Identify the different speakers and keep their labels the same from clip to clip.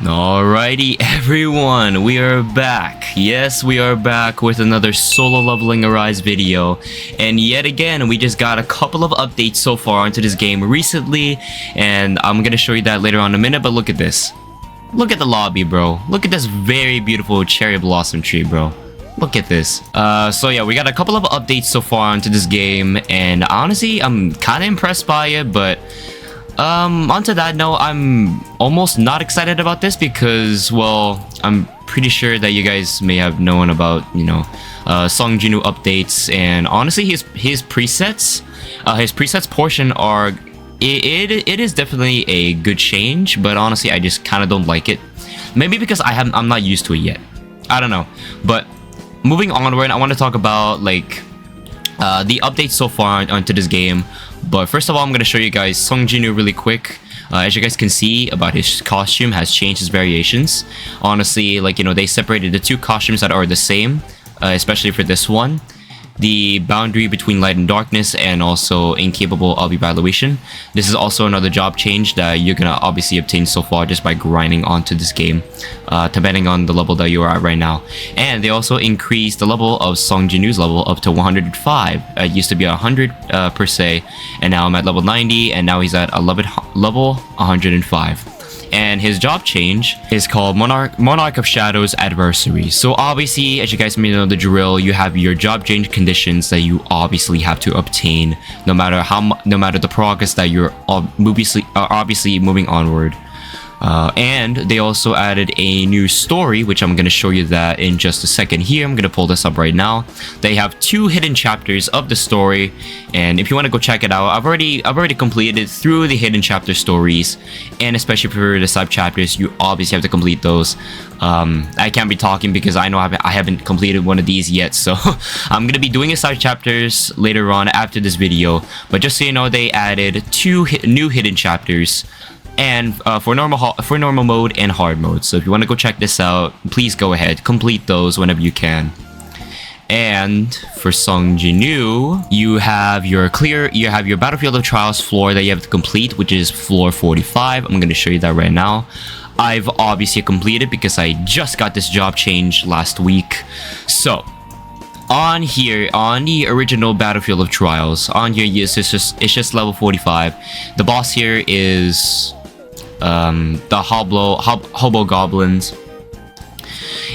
Speaker 1: Alrighty everyone, we are back. Yes, we are back with another solo leveling Arise video. And yet again, we just got a couple of updates so far into this game recently. And I'm gonna show you that later on in a minute, but look at this. Look at the lobby, bro. Look at this very beautiful cherry blossom tree, bro. Look at this. So yeah, we got a couple of updates so far into this game. And honestly, I'm kind of impressed by it, but onto that note, I'm almost not excited about this because, well, I'm pretty sure that you guys may have known about, Song Jinwoo updates, and honestly, his presets portion are, it is definitely a good change, but honestly, I just kind of don't like it. Maybe because I'm not used to it yet. I don't know. But moving onward, I want to talk about the updates so far onto this game. But first of all, I'm going to show you guys Song Jinwoo really quick. As you guys can see, about his costume has changed his variations. Honestly, they separated the two costumes that are the same, especially for this one. The boundary between light and darkness, and also incapable of evaluation. This is also another job change that you're gonna obviously obtain so far just by grinding onto this game, depending on the level that you are at right now. And they also increased the level of Song Jinwoo's level up to 105. It used to be 100 per se, and now I'm at level 90, and now he's at a level 105. And his job change is called Monarch of Shadows Adversary. So obviously, as you guys may know the drill, you have your job change conditions that you obviously have to obtain, no matter the progress that you're obviously moving onward. And they also added a new story, which I'm going to show you that in just a second here. I'm going to pull this up right now. They have 2 hidden chapters of the story, and if you want to go check it out, I've already completed through the hidden chapter stories, and especially for the sub chapters, you obviously have to complete those. I can't be talking because I know I haven't completed one of these yet, so I'm going to be doing a side chapters later on after this video. But just so you know, they added 2 new hidden chapters, and for normal mode and hard mode. So if you want to go check this out, please go ahead, complete those whenever you can. And for Song Jinwoo, you have your Battlefield of Trials floor that you have to complete, which is floor 45. I'm going to show you that right now. I've obviously completed because I just got this job change last week. So on here, on the original Battlefield of Trials, on here, it's just level 45. The boss here is the hobo goblins.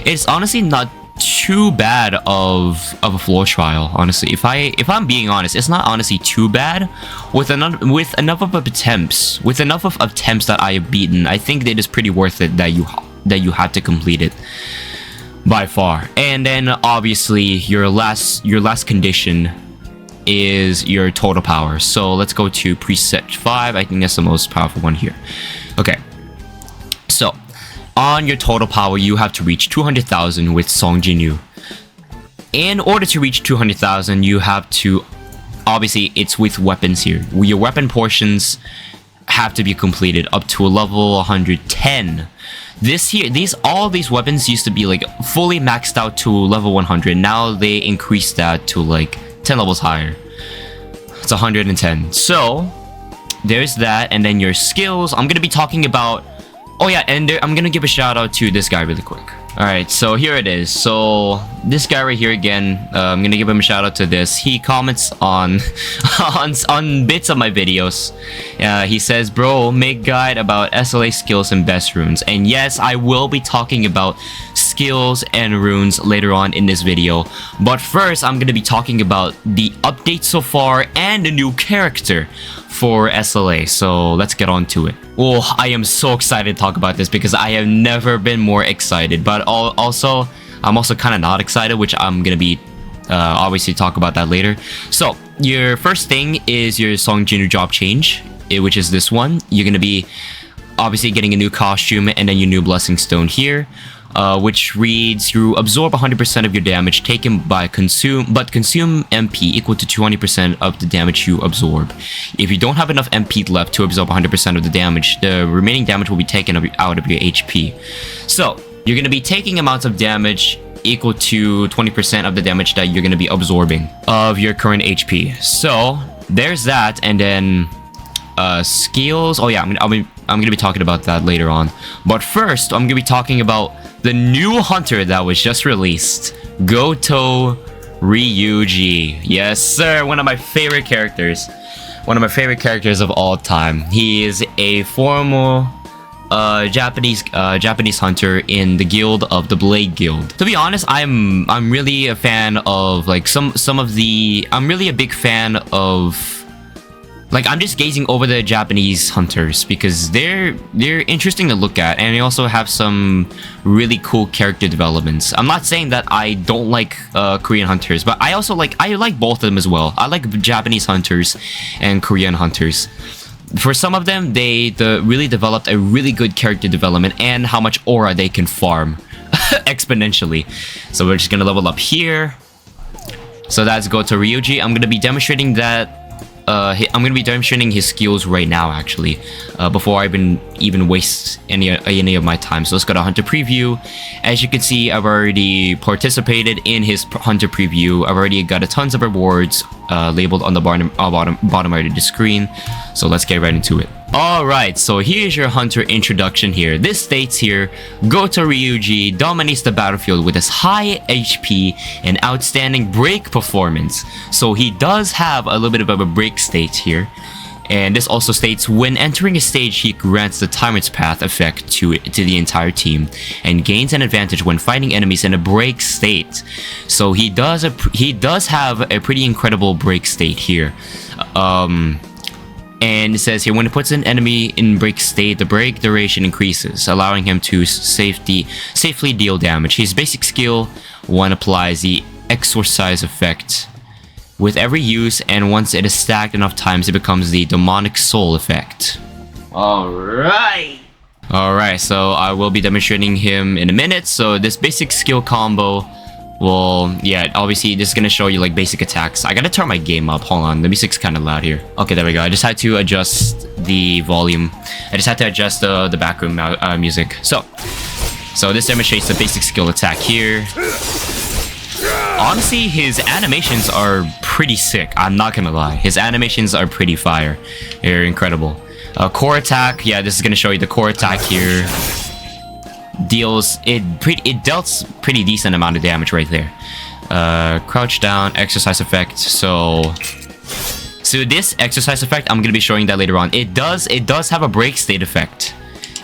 Speaker 1: It's honestly not too bad of a floor trial. Honestly, if I'm being honest, it's not honestly too bad. With enough of attempts that I have beaten, I think it is pretty worth it that you have to complete it by far. And then obviously your last condition is your total power. So let's go to preset 5. I think that's the most powerful one here. Okay, so on your total power, you have to reach 200,000 with Song Jinwoo. In order to reach 200,000, you have to, obviously it's with weapons here. Your weapon portions have to be completed up to a level 110. All these weapons used to be fully maxed out to level 100. Now they increased that to 10 levels higher. It's 110. So there's that, and then your skills. I'm gonna be talking about. Oh yeah, and I'm gonna give a shout out to this guy really quick. Alright, so here it is. So this guy right here again, I'm gonna give him a shout out to this. He comments on on bits of my videos. He says, bro, make guide about SLA skills and best runes. And yes, I will be talking about skills and runes later on in this video. But first, I'm gonna be talking about the update so far and a new character for SLA. So let's get on to it. Well, I am so excited to talk about this because I have never been more excited. But I'm also kind of not excited, which I'm gonna be obviously talk about that later. So your first thing is your Song Jinwoo job change, which is this one. You're gonna be obviously getting a new costume and then your new blessing stone here, which reads, you absorb 100% of your damage taken by consume MP equal to 20% of the damage you absorb. If you don't have enough MP left to absorb 100% of the damage, the remaining damage will be taken out of your HP. So you're going to be taking amounts of damage equal to 20% of the damage that you're going to be absorbing of your current HP. So there's that. And then skills. Oh yeah, I'm gonna be talking about that later on. But first, I'm gonna be talking about the new hunter that was just released, Goto Ryuji. Yes, sir. One of my favorite characters. One of my favorite characters of all time. He is a former Japanese hunter in the guild of the Blade Guild. To be honest, I'm really a fan of like some of the. I'm really a big fan of. Like, I'm just gazing over the Japanese hunters because they're interesting to look at, and they also have some really cool character developments. I'm not saying that I don't like Korean hunters, but I like both of them as well. I like Japanese hunters and Korean hunters. For some of them, they really developed a really good character development and how much aura they can farm exponentially. So we're just gonna level up here. So that's Goto Ryuji. I'm gonna be demonstrating that. I'm gonna be demonstrating his skills right now, actually, before I even waste any of my time. So let's go to Hunter Preview. As you can see, I've already participated in his Hunter Preview. I've already got tons of rewards labeled on the bottom right of the screen. So let's get right into it. Alright, so here's your hunter introduction here. This states here, Goto Ryuji dominates the battlefield with his high HP and outstanding break performance. So he does have a little bit of a break state here. And this also states, when entering a stage, he grants the Tyrant's Path effect to the entire team and gains an advantage when fighting enemies in a break state. So he does have a pretty incredible break state here. And it says here, when it puts an enemy in break state, the break duration increases, allowing him to safely deal damage. His basic skill 1 applies the Exorcise effect with every use, and once it is stacked enough times, it becomes the Demonic Soul effect. Alright, so I will be demonstrating him in a minute. So this basic skill combo, well, yeah, obviously this is gonna show you like basic attacks. I gotta turn my game up. Hold on, the music's kind of loud here. Okay, there we go. I just had to adjust the volume. I just had to adjust the background music. So this demonstrates the basic skill attack here. Honestly, his animations are pretty sick. I'm not gonna lie. His animations are pretty fire. They're incredible. Core attack. Yeah, this is gonna show you the core attack here. It dealt pretty decent amount of damage right there. Crouch down, exercise effect. So this exercise effect, I'm gonna be showing that later on. It does have a break state effect.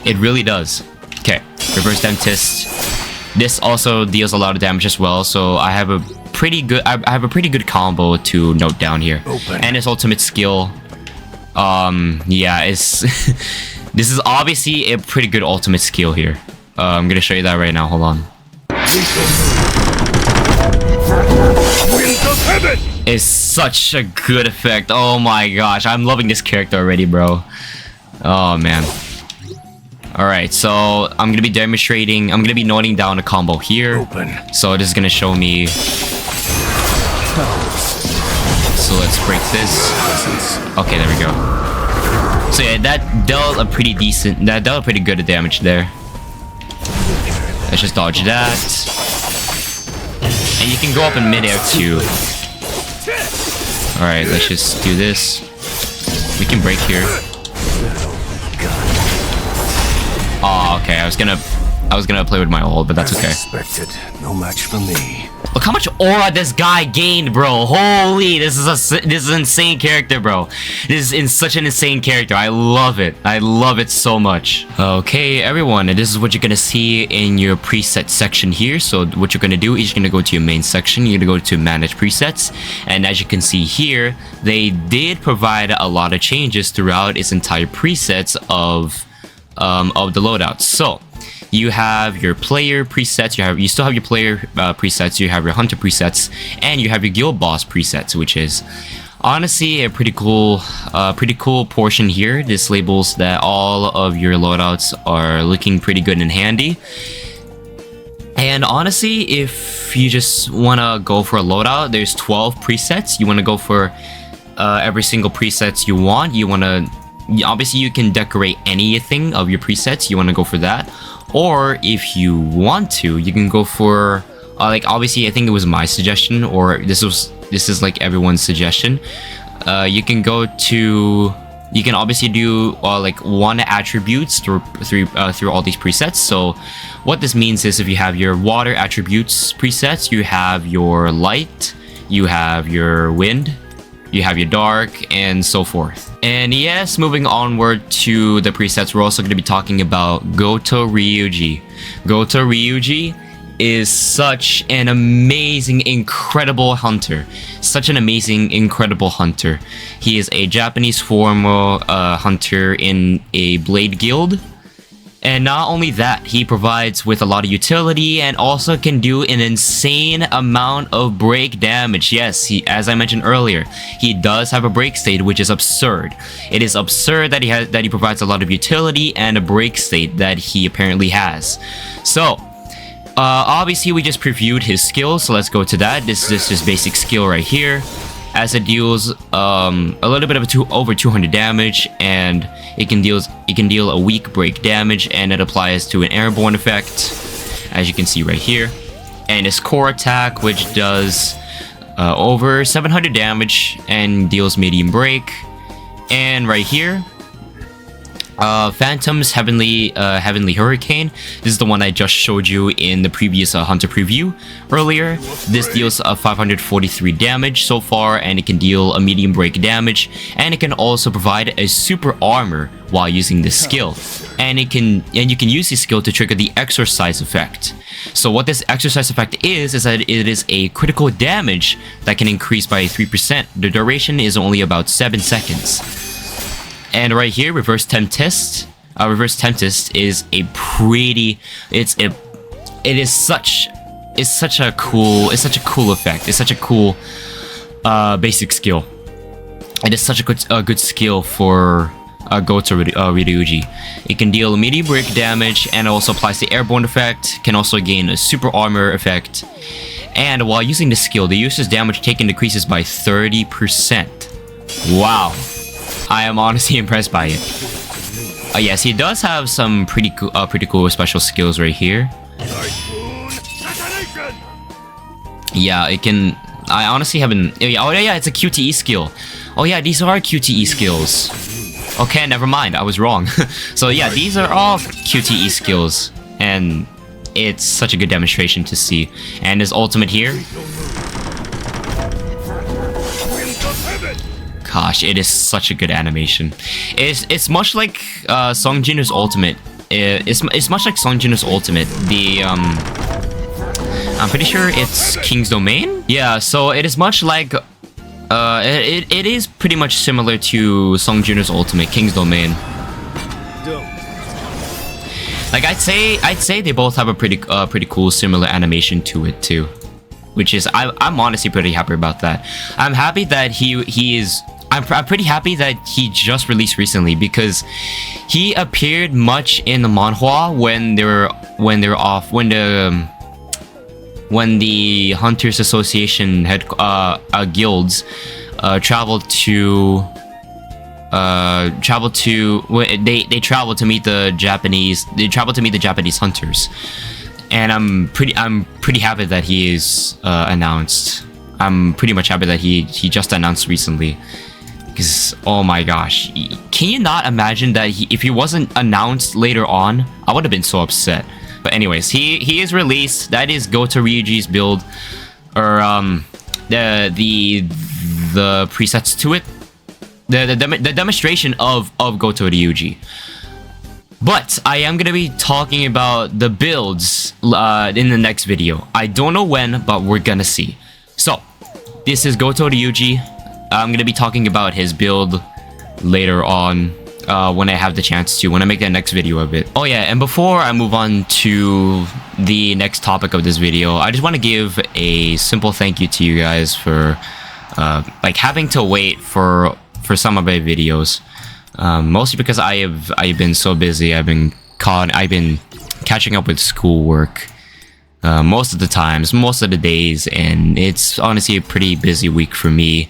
Speaker 1: It really does. Okay, reverse dentist. This also deals a lot of damage as well. So I have a pretty good combo to note down here. And his ultimate skill. Yeah, it's this is obviously a pretty good ultimate skill here. I'm gonna show you that right now. Hold on. It's such a good effect. Oh my gosh, I'm loving this character already, bro. Oh man. Alright, so I'm gonna be demonstrating. I'm gonna be noting down a combo here. So this is gonna show me. So let's break this. Okay, there we go. So yeah, that dealt a pretty good damage there. Let's just dodge that. And you can go up in midair too. Alright, let's just do this. We can break here. Oh, okay. I was gonna play with my ult, but that's okay.
Speaker 2: No match for me.
Speaker 1: Look how much aura this guy gained, bro. Holy, this is an insane character, bro. This is such an insane character. I love it. I love it so much. Okay, everyone, and this is what you're gonna see in your preset section here. So what you're gonna do is you're gonna go to your main section. You're gonna go to manage presets, and as you can see here, they did provide a lot of changes throughout its entire presets of the loadouts. So you have your player presets, you still have your player presets, you have your hunter presets, and you have your guild boss presets, which is honestly a pretty cool portion here. This labels that all of your loadouts are looking pretty good and handy. And honestly, if you just want to go for a loadout, there's 12 presets. You want to go for every single presets you want. Obviously you can decorate anything of your presets. You want to go for that. Or if you want to, you can go for like, obviously I think it was my suggestion, or this is like everyone's suggestion. You can go to You can obviously do like one attributes through all these presets. So what this means is if you have your water attributes presets, you have your light, you have your wind, you have your dark, and so forth. And yes, moving onward to the presets, we're also going to be talking about Goto Ryuji. Goto Ryuji is such an amazing, incredible hunter. Such an amazing, incredible hunter. He is a Japanese former hunter in a blade guild. And not only that, he provides with a lot of utility and also can do an insane amount of break damage. Yes, as I mentioned earlier, he does have a break state, which is absurd. It is absurd that he provides a lot of utility and a break state that he apparently has. So, obviously we just previewed his skills, so let's go to that. This is his basic skill right here, as it deals a little bit of over 200 damage, and it can deal a weak break damage, and it applies to an airborne effect, as you can see right here. And his core attack, which does over 700 damage and deals medium break. And right here, Phantom's Heavenly Hurricane. This is the one I just showed you in the previous Hunter preview earlier. This deals 543 damage so far, and it can deal a medium break damage, and it can also provide a super armor while using this skill. And you can use this skill to trigger the exercise effect. So what this exercise effect is that it is a critical damage that can increase by 3%. The duration is only about 7 seconds. And right here, Reverse Tempest. Reverse Tempest is a pretty. It is such a cool effect. It's such a cool basic skill. It is such a good skill for Goto Ryuji. It can deal medium break damage and also applies the airborne effect. Can also gain a super armor effect. And while using this skill, the user's damage taken decreases by 30%. Wow. I am honestly impressed by it. Yes, he does have some pretty cool special skills right here. Yeah, it can. I honestly haven't. Oh yeah, it's a QTE skill. Oh yeah, these are QTE skills. Okay, never mind. I was wrong. So yeah, these are all QTE skills, and it's such a good demonstration to see. And his ultimate here. Gosh, it is such a good animation. It's much like Song Jinwoo's ultimate. It's much like Song Jinwoo's ultimate. I'm pretty sure it's King's Domain. Yeah, so it is much like it is pretty much similar to Song Jinwoo's ultimate, King's Domain. Like I'd say they both have a pretty cool similar animation to it too, which is I'm honestly pretty happy about that. I'm happy that he is. I'm pretty happy that he just released recently, because he appeared much in the manhwa when the Hunters Association had guilds traveled to meet the Japanese hunters. And I'm pretty happy that he is announced. I'm pretty much happy that he just announced recently. Because, oh my gosh, can you not imagine that if he wasn't announced later on, I would have been so upset. But anyways, he is released. That is Goto Ryuji's build, or the presets to it, the demonstration of Goto Ryuji. But I am gonna be talking about the builds in the next video. I don't know when, but we're gonna see. So this is Goto Ryuji. I'm gonna be talking about his build later on when I have the chance to, when I make that next video of it. Oh yeah, and before I move on to the next topic of this video, I just want to give a simple thank you to you guys for like having to wait for some of my videos. Mostly because I've been so busy. I've been catching up with schoolwork most of the times, most of the days, and it's honestly a pretty busy week for me.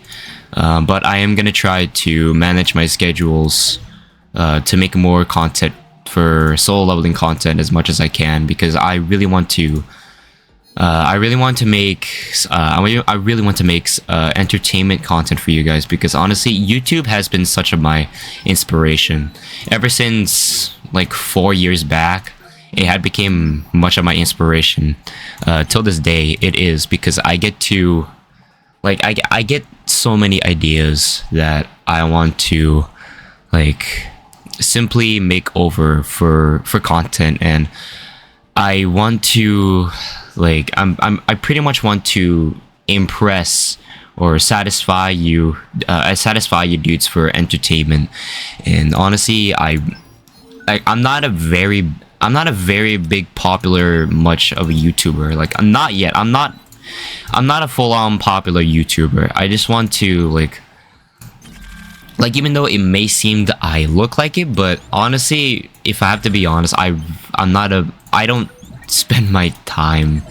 Speaker 1: But I am gonna try to manage my schedules to make more content for solo leveling content as much as I can, because I really want to I really want to make I really want to make entertainment content for you guys, because honestly YouTube has been such a my inspiration ever since like 4 years back. It had became much of my inspiration till this day. It is because I get to like I get so many ideas that I want to like simply make over for content, and I want to like I pretty much want to impress or satisfy you dudes for entertainment. And honestly, I'm not a very big popular much of a YouTuber. Like I'm not yet. I'm not a full-on popular YouTuber. I just want to like even though it may seem that I look like it, but honestly, if I have to be honest, I don't spend my time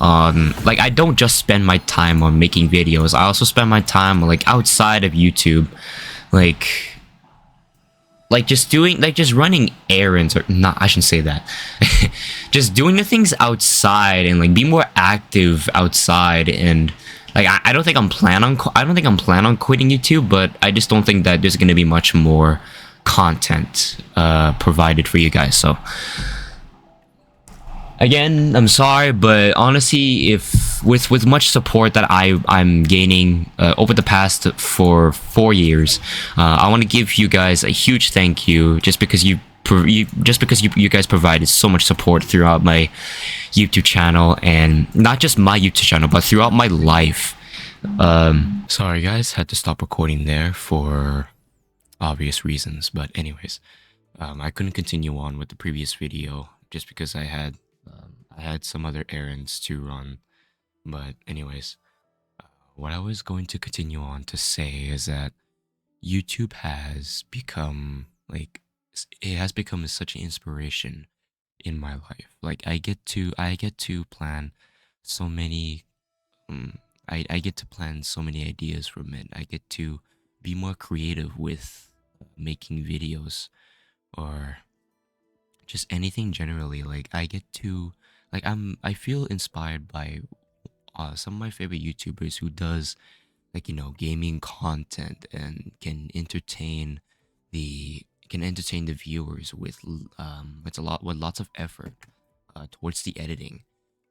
Speaker 1: on like I don't just spend my time on making videos. I also spend my time like outside of YouTube, like just doing just running errands, or not, I shouldn't say that. Just doing the things outside and like be more active outside. And like I don't think I'm plan on quitting YouTube, but I just don't think that there's gonna be much more content provided for you guys. So again, I'm sorry, but honestly, if with much support that I'm gaining over the past for 4 years, I want to give you guys a huge thank you, just because you guys provided so much support throughout my YouTube channel, and not just my YouTube channel, but throughout my life. Sorry guys, had to stop recording there for obvious reasons, but anyways, I couldn't continue on with the previous video just because I had some other errands to run. But anyways, what I was going to continue on to say is that YouTube has become such an inspiration in my life. Like I get to plan so many I get to plan so many ideas from it. I get to be more creative with making videos, or just anything generally. Like I get to I feel inspired by some of my favorite YouTubers who does gaming content, and can entertain the viewers with with lots of effort towards the editing.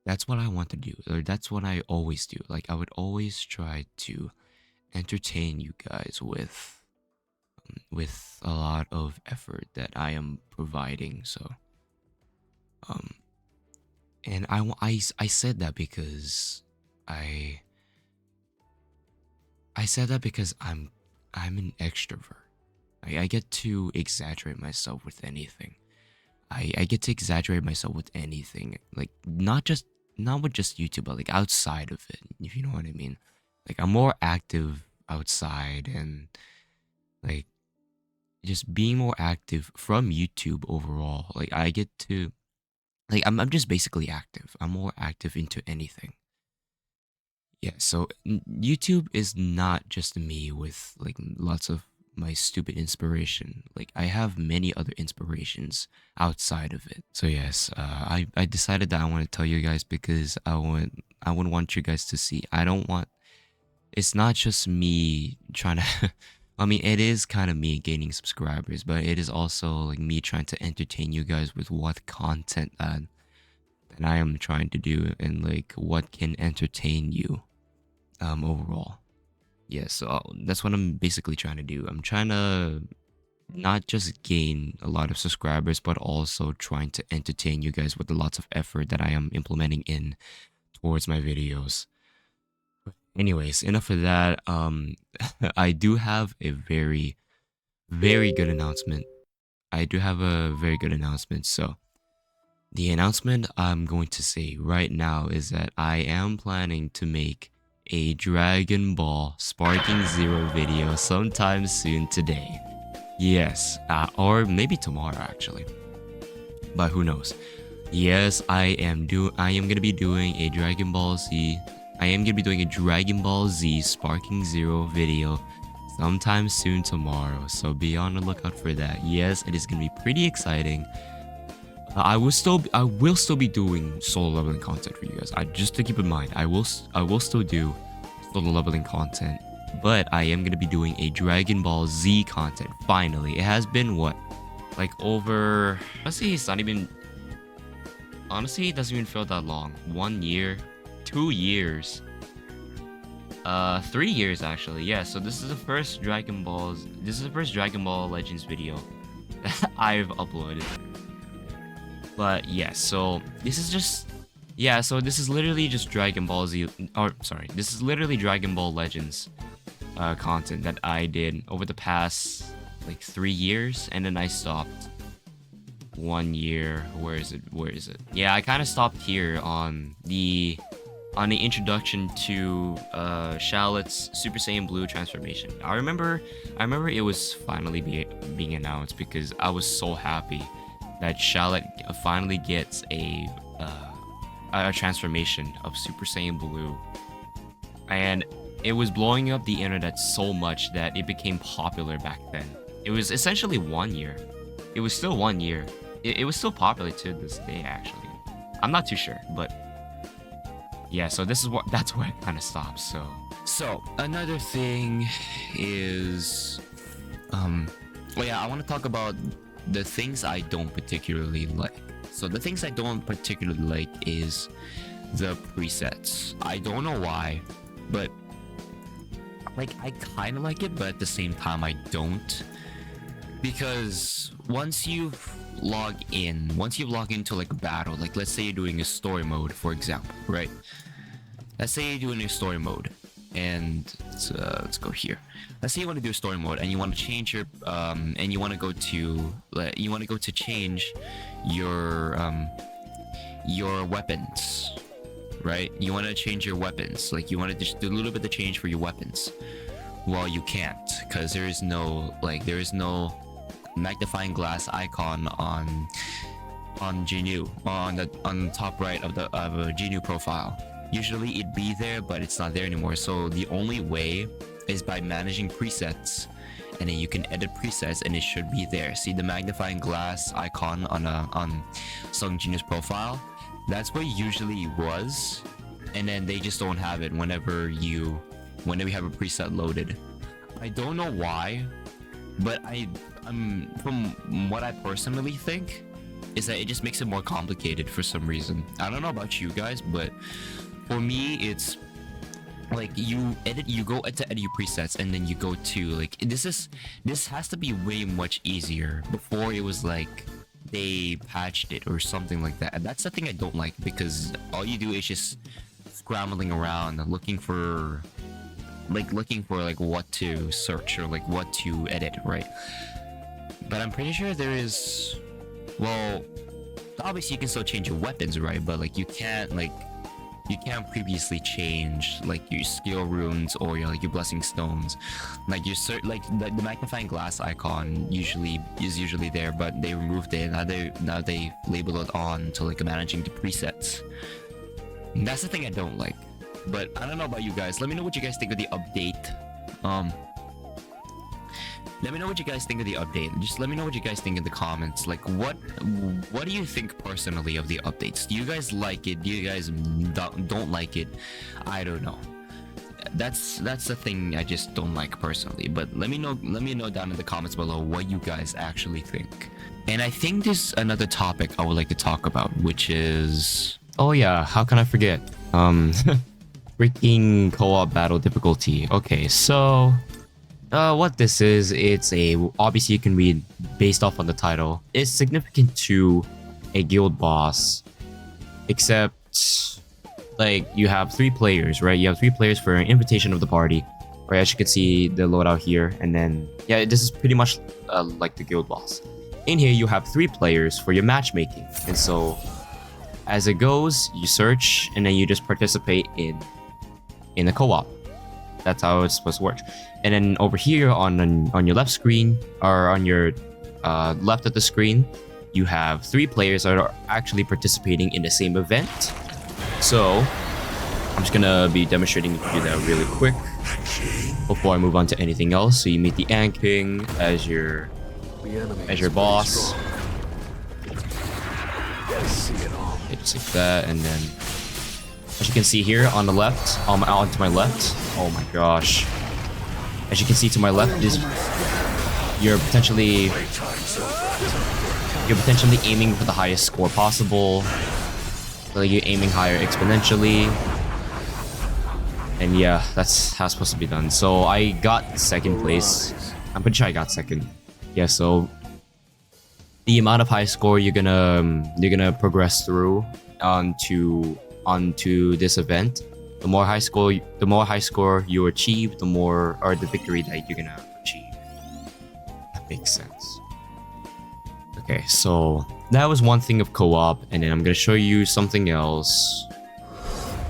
Speaker 1: That's what I want to do, or that's what I always do. Like I would always try to entertain you guys with a lot of effort that I am providing. So and I said that because I said that because I'm an extrovert. I get to exaggerate myself with anything. I get to exaggerate myself with anything. Like not with just YouTube, but like outside of it, if you know what I mean. Like I'm more active outside, and like just being more active from YouTube overall. Like I get to I'm just basically active. I'm more active into anything. Yeah, so YouTube is not just me with like lots of my stupid inspiration. Like I have many other inspirations outside of it. So yes, I decided that I want to tell you guys, because I would want you guys to see. I don't want It's not just me trying to I mean, it is kind of me gaining subscribers, but it is also like me trying to entertain you guys with what content that I am trying to do, and like what can entertain you overall. Yeah, so that's what I'm basically trying to do. I'm trying to not just gain a lot of subscribers, but also trying to entertain you guys with the lots of effort that I am implementing in towards my videos. Anyways, enough of that. I do have a very, very good announcement. So the announcement I'm going to say right now is that I am planning to make a Dragon Ball Sparking Zero video sometime soon today. Yes, or maybe tomorrow actually, but who knows. Yes, I am gonna be doing a Dragon Ball Z. I am gonna be doing a Dragon Ball Z Sparking Zero video sometime soon tomorrow, so be on the lookout for that. Yes, it is gonna be pretty exciting. I will still be doing solo leveling content for you guys. Just to keep in mind, I will still do solo leveling content, but I am gonna be doing a Dragon Ball Z content. Finally, it has been what, like over. Let's see, it's not even. Honestly, it doesn't even feel that long. 1 year, 2 years, 3 years actually. Yeah. So this is the first Dragon Balls. This is the first Dragon Ball Legends video that I've uploaded. But yeah, so this is just, yeah, so this is literally just Dragon Ball Z, or sorry, this is literally Dragon Ball Legends content that I did over the past like 3 years, and then I stopped 1 year. Where is it? Yeah, I kind of stopped here on the introduction to Shallot's Super Saiyan Blue transformation. I remember it was finally being announced because I was so happy that Shallot finally gets a transformation of Super Saiyan Blue, and it was blowing up the internet so much that it became popular back then. It was essentially 1 year. It was still 1 year. It was still popular to this day, actually. I'm not too sure, but yeah. So that's where it kind of stops. So another thing is, well, yeah, I want to talk about the things I don't particularly like. So the things I don't particularly like is the presets. I don't know why, but like I kind of like it, but at the same time I don't, because once you log into like a battle, like let's say you're doing a story mode, for example, right? Let's say you're doing a story mode, and let's go here. Let's say you want to do a story mode and you want to change your and you want to go to change your weapons, right? You want to change your weapons, like you want to just do a little bit of change for your weapons. Well, you can't, because there is no magnifying glass icon on Genu, on the top right of a Genu profile. Usually it'd be there, but it's not there anymore. So the only way is by managing presets, and then you can edit presets and it should be there. See the magnifying glass icon on Sung Genu's profile? That's where usually it was, and then they just don't have it whenever you have a preset loaded. I don't know why, but from what I personally think is that it just makes it more complicated for some reason. I don't know about you guys, but for me it's like you go to edit your presets, and then you go to like this has to be way much easier. Before it was like they patched it or something like that, and that's the thing I don't like, because all you do is just scrambling around looking for like what to search or like what to edit, right? But I'm pretty sure there is, well, obviously you can still change your weapons, right? But like you can't previously change like your skill runes or your blessing stones. Like the magnifying glass icon is usually there, but they removed it. Now they label it on to like managing the presets. And that's the thing I don't like. But I don't know about you guys. Let me know what you guys think of the update. Let me know what you guys think of the update. Just let me know what you guys think in the comments. Like, what do you think personally of the updates? Do you guys like it? Do you guys don't like it? I don't know. That's the thing I just don't like personally. But let me know down in the comments below what you guys actually think. And I think there's another topic I would like to talk about, which is, oh yeah, how can I forget? Freaking co-op battle difficulty. Okay, so what this is, it's obviously you can read based off on the title. It's significant to a guild boss, except like you have 3 players, right? You have 3 players for an invitation of the party, right? As you can see the loadout here, and then yeah, this is pretty much like the guild boss. In here you have 3 players for your matchmaking, and so as it goes, you search and then you just participate in a co-op. That's how it's supposed to work. And then over here on your left screen, or on your left of the screen, you have 3 players that are actually participating in the same event. So I'm just gonna be demonstrating you to do that really quick before I move on to anything else. So you meet the Ant King as your boss. Okay, just like that, and then as you can see here on the left, out to my left. Oh my gosh! As you can see to my left, you're potentially aiming for the highest score possible. So you're aiming higher exponentially. And yeah, that's how it's supposed to be done. So I got second place. I'm pretty sure I got second. Yeah, so the amount of high score you're gonna progress through onto this event. The more high score you achieve, the more or the victory that you're gonna achieve. That makes sense. Okay, so that was one thing of co-op, and then I'm gonna show you something else.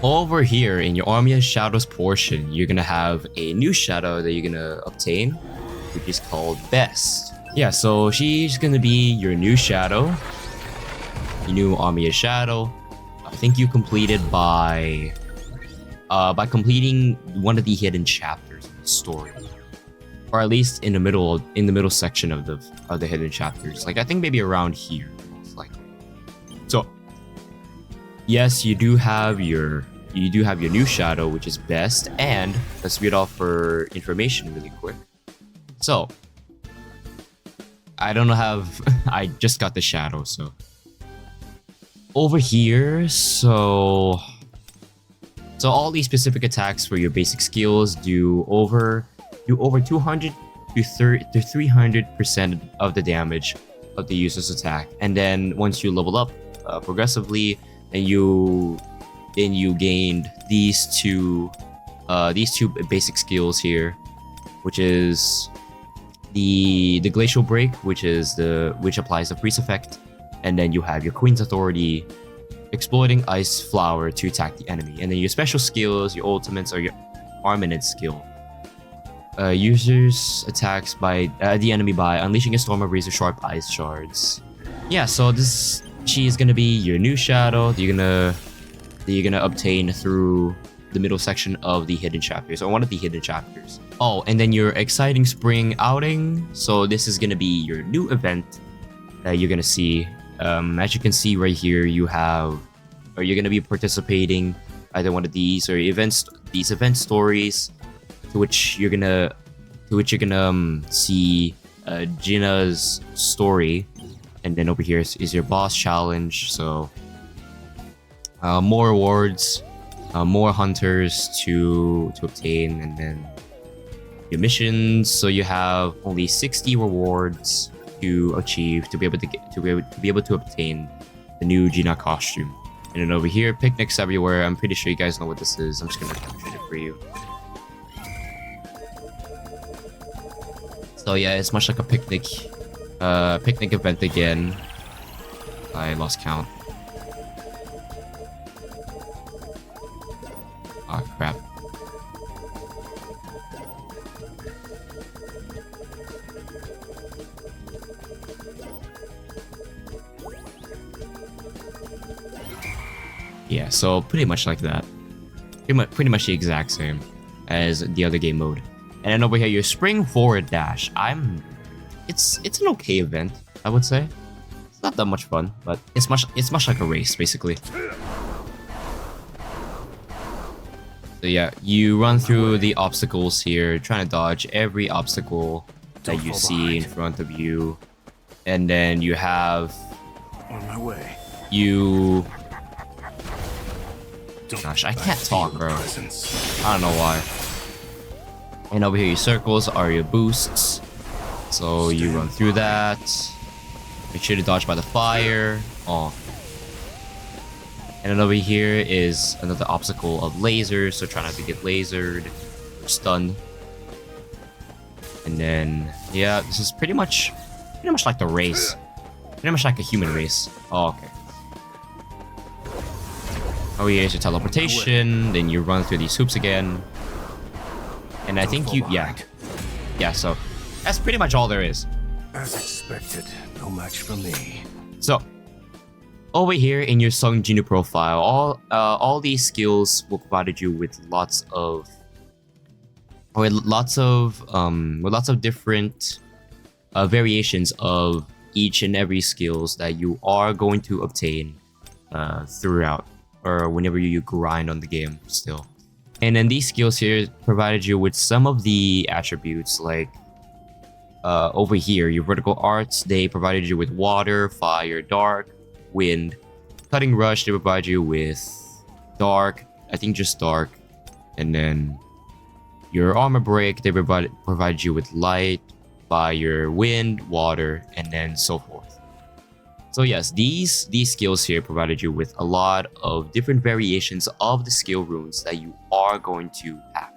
Speaker 1: Over here in your Army of Shadows portion, you're gonna have a new shadow that you're gonna obtain, which is called Best. Yeah, so she's gonna be your new shadow, your new Army of Shadow. I think you completed by completing one of the hidden chapters of the story, or at least in the middle section of the hidden chapters. Like I think maybe around here, most likely. So yes, you do have your new shadow, which is Best, and let's read off for information really quick. So I don't have I just got the shadow, so over here, so all these specific attacks for your basic skills do over 200 to 300% of the damage of the user's attack, and then once you level up progressively, and you gained these two basic skills here, which is the Glacial Break, which applies the freeze effect, and then you have your Queen's Authority, exploiting Ice Flower to attack the enemy, and then your special skills, your ultimates, or your Armament skill. Users attacks by the enemy by unleashing a storm of razor sharp ice shards. Yeah, so she is gonna be your new shadow that you're gonna obtain through the middle section of the hidden chapters, or one of the hidden chapters. Oh, and then your exciting spring outing. So this is gonna be your new event that you're gonna see. As you can see right here, you're gonna be participating either one of these or these event stories, to which you're gonna see Gina's story, and then over here is your boss challenge. So more rewards, more hunters to obtain, and then your missions. So you have only 60 rewards to achieve to be able to obtain the new Gina costume. And then over here, picnics everywhere. I'm pretty sure you guys know what this is. I'm just gonna capture it for you. So yeah, it's much like a picnic event again. I lost count. Oh crap. Yeah, so pretty much like that. Pretty much the exact same as the other game mode. And then over here, your spring forward dash. It's an okay event, I would say. It's not that much fun, but it's much like a race, basically. So yeah, you run through the obstacles here, trying to dodge every obstacle that you see in front of you. And then you have
Speaker 2: On my way.
Speaker 1: Gosh, I can't talk, bro.
Speaker 2: Presence.
Speaker 1: I don't know why. And over here, your circles are your boosts. So you run through that. Make sure to dodge by the fire. Oh. And then over here is another obstacle of lasers. So try not to get lasered or stunned. And then, yeah, this is pretty much like the race. Pretty much like a human race. Oh, okay. Oh, here's your teleportation. Then you run through these hoops again. And I think yeah, so that's pretty much all there is.
Speaker 2: As expected, no match for me.
Speaker 1: So over here in your Sung Jinu profile, all these skills will provide you with lots of different variations of each and every skills that you are going to obtain throughout, or whenever you grind on the game still. And then these skills here provided you with some of the attributes, like over here, your vertical arts, they provided you with water, fire, dark, wind. Cutting rush, they provide you with dark, I think just dark. And then your armor break, they provide you with light, fire, wind, water, and then so forth. So yes, these skills here provided you with a lot of different variations of the skill runes that you are going to have,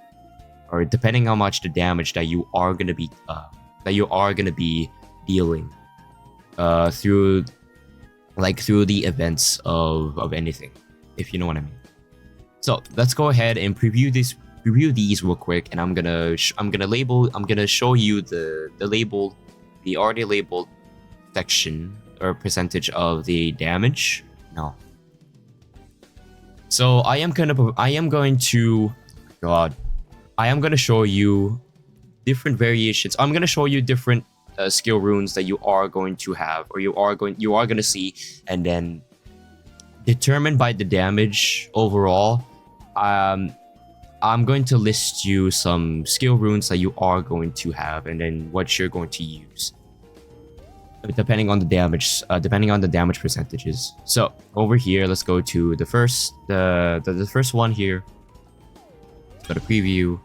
Speaker 1: or depending how much the damage that you are gonna be dealing through the events of anything, if you know what I mean. So let's go ahead and preview these real quick, and I'm gonna show you the already labeled section or percentage of the damage. No. So I am going to show you different variations. I'm going to show you different skill runes that you are going to have, or you are going to see, and then determined by the damage overall, I'm going to list you some skill runes that you are going to have, and then what you're going to use, depending on the damage percentages. So over here, let's go to the first one here. Let's go to preview.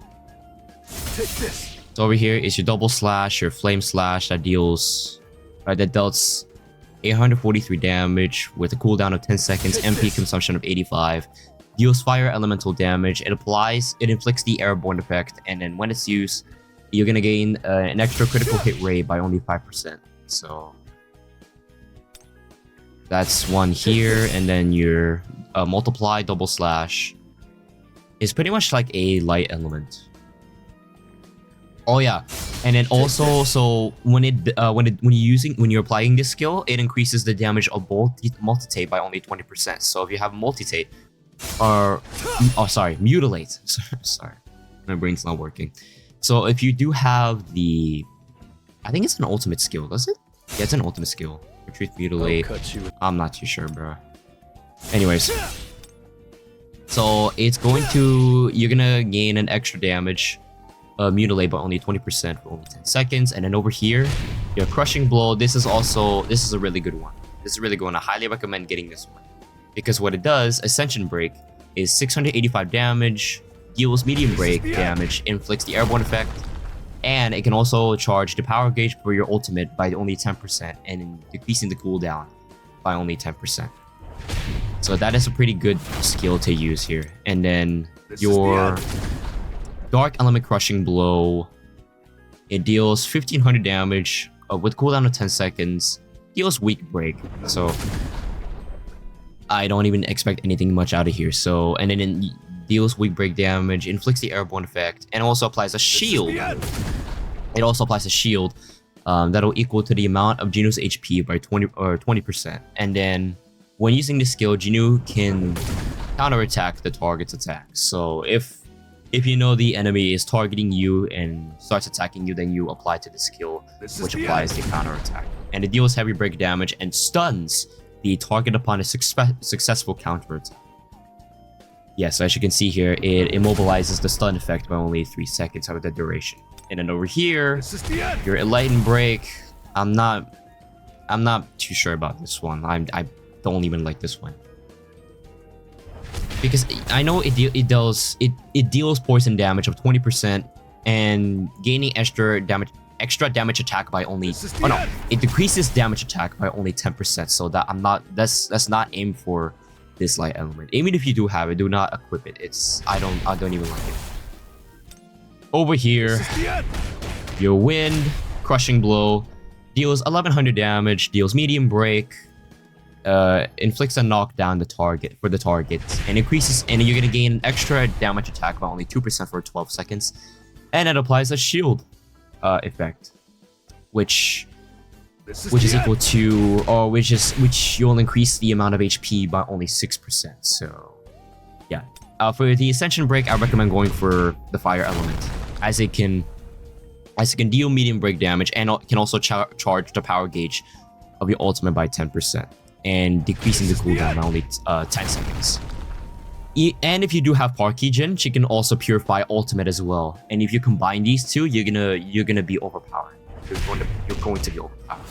Speaker 2: Take this.
Speaker 1: So over here is your double slash, your flame slash that deals 843 damage with a cooldown of 10 seconds, MP consumption of 85. Deals fire elemental damage. It inflicts the airborne effect, and then when it's used, you're gonna gain an extra critical hit rate by only 5%. So that's one here, and then your multiply double slash is pretty much like a light element. Oh yeah, and then also, so when you're applying this skill, it increases the damage of multitate by only 20%. So if you have multitate, or mutilate. Sorry, my brain's not working. So if you do have the, I think it's an ultimate skill, does it? Yeah, it's an ultimate skill. Retreat, mutilate. I'm not too sure, bro. Anyways, so you're gonna gain an extra damage. Mutilate by only 20% for only 10 seconds. And then over here, your crushing blow. This is a really good one. I highly recommend getting this one, because what it does, ascension break, is 685 damage, deals medium break damage, inflicts the airborne effect, and it can also charge the power gauge for your ultimate by only 10%, and decreasing the cooldown by only 10%. So that is a pretty good skill to use here. And then your Dark Element Crushing Blow, it deals 1500 damage with cooldown of 10 seconds, deals weak break. So I don't even expect anything much out of here. So, and then it deals weak break damage, inflicts the airborne effect, and also applies a shield. It also applies a shield that'll equal to the amount of Genu's HP by 20%. And then when using this skill, Genu can counterattack the target's attack. So if you know the enemy is targeting you and starts attacking you, then you apply to the skill, which applies the counterattack. And it deals heavy break damage and stuns the target upon a successful counterattack. Yes, as you can see here, it immobilizes the stun effect by only 3 seconds out of the duration. And then over here, your Enlightened Break. I'm not too sure about this one. I don't even like this one, because I know it deals poison damage of 20% and gaining extra damage attack by only, it decreases damage attack by only 10%. So that's not aimed for this light element. Even if you do have it, do not equip it. I don't even like it. Over here, your Wind Crushing Blow deals 1100 damage, deals medium break, inflicts a knockdown for the target, and increases, and you're gonna gain an extra damage attack by only 2% for 12 seconds, and it applies a shield effect, which is equal to, or which you'll increase the amount of HP by only 6%. So yeah, for the Ascension Break, I recommend going for the Fire Element, as it can deal medium break damage and can also charge the power gauge of your ultimate by 10%. and decreasing the cooldown by only 10 seconds. And if you do have Parkijin, she can also purify ultimate as well. And if you combine these two, you're gonna be overpowered. You're going to be overpowered.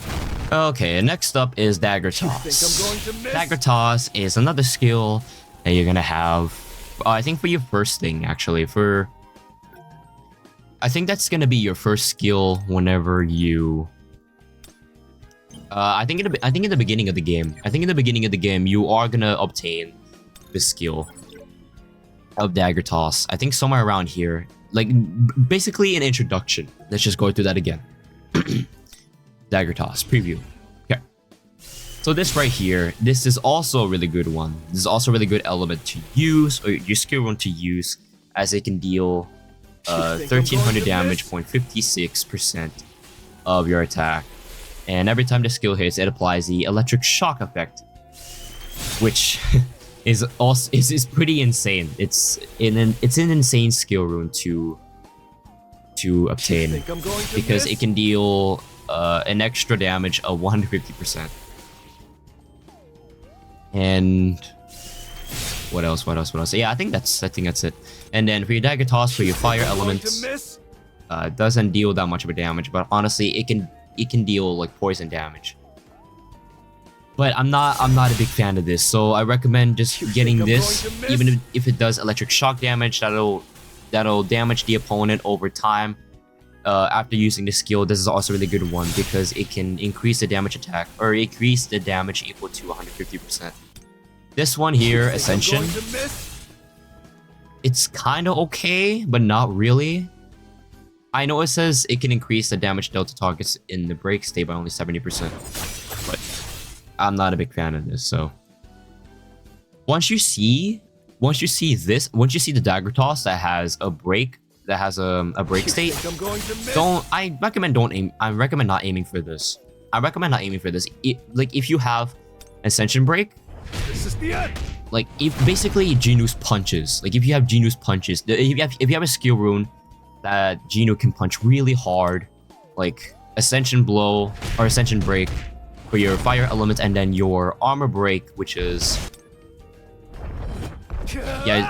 Speaker 1: Okay, next up is Dagger Toss. Dagger Toss is another skill that you're gonna have. I think for your first thing, actually, I think that's gonna be your first skill whenever you. I think in the beginning of the game. I think in the beginning of the game you are gonna obtain the skill of Dagger Toss. I think somewhere around here, like basically an introduction. Let's just go through that again. Dagger Toss preview. Okay. So this right here, this is also a really good one. This is also a really good element to use, or your skill rune to use, as it can deal 1300 damage, 0.56% of your attack. And every time the skill hits, it applies the electric shock effect, which is pretty insane. It's an insane skill rune to obtain, because it can deal an extra damage of 150%. And what else? Yeah, I think that's it. And then for your Dagger Toss, for your fire elements, doesn't deal that much of a damage, but honestly, it can deal like poison damage. But I'm not a big fan of this, so I recommend just getting this, even if it does electric shock damage. That'll damage the opponent over time. After using the skill, this is also a really good one because it can increase the damage attack, or increase the damage equal to 150%. This one here, Ascension, it's kind of okay, but not really. I know it says it can increase the damage dealt to targets in the break state by only 70%, but I'm not a big fan of this. So once you see the Dagger Toss that has a break state, I recommend not aiming for this. Like if you have Ascension break,
Speaker 2: This is the end.
Speaker 1: like if basically Genu's punches, like if you have Genu's punches, if you have a skill rune that Genu can punch really hard, like Ascension blow or Ascension break for your fire element, and then your armor break, which is